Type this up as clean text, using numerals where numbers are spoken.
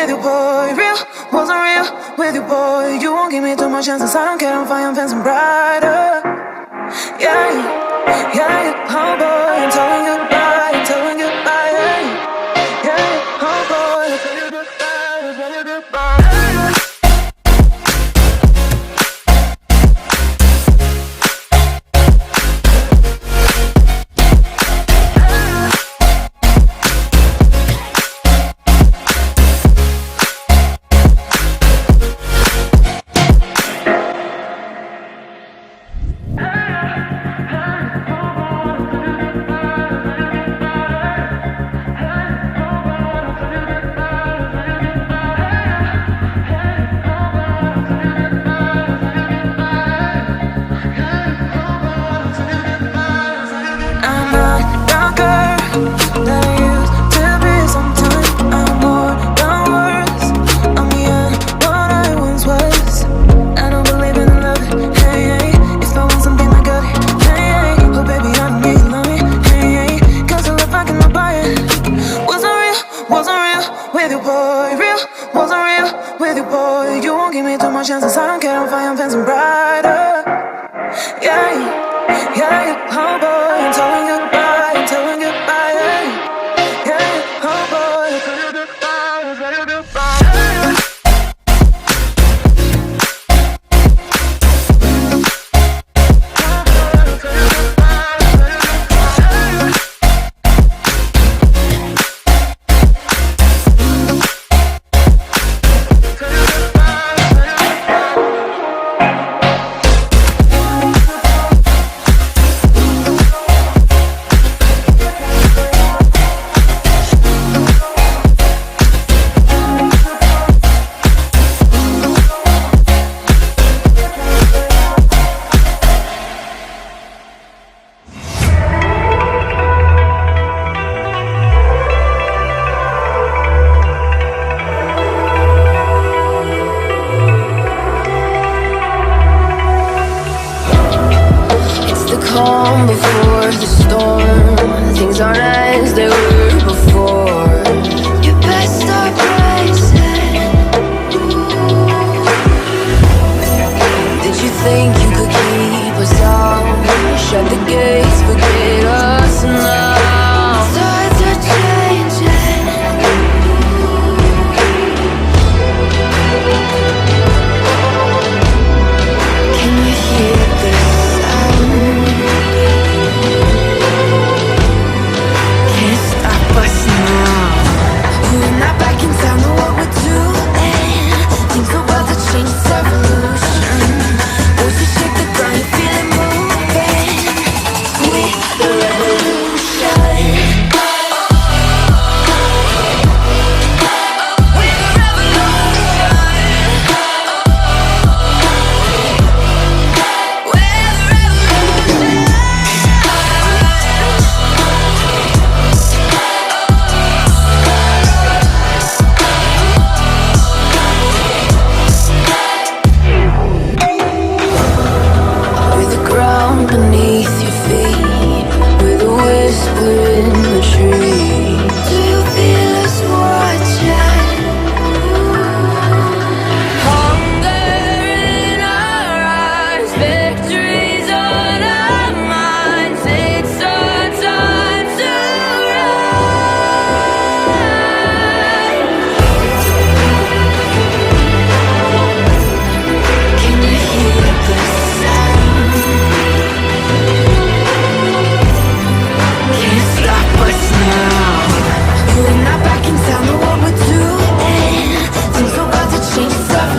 with you, boy. Real wasn't real with you, boy. You won't give me too much chances. I don't care. I'm fine, I'm fencing brighter. Yeah, yeah, oh boy, I'm telling goodbye, I'm telling goodbye. Yeah, yeah, oh boy, I'm telling goodbye, I'm telling goodbye. Chances, I don't care, I'm fine, I'm fencing brighter. Yeah, yeah, oh boy, I'm telling goodbye, I'm telling goodbye. Yeah, yeah, oh boy, I'm telling goodbye, I'm telling goodbye. calm before the storm. Things aren't as they were before. You best start bracing. Did you think you could keep us out? Shut the gates, forget us now. Tides are changing. Can you hear the sound? Can't stop us now. We're not back in town, know what we're doing. Things are about to change, it's evolution. Voices shake the ground, you feel it moving. With the revolution. Beneath your feet, with a whisper in the tree. Do you feel us watching? Hunger in our eyes, victories on our minds. It's our time to rise. Can you hear the sound? Can't stop us now. We're not back in town, know what we're doing. Things are about to change, it's our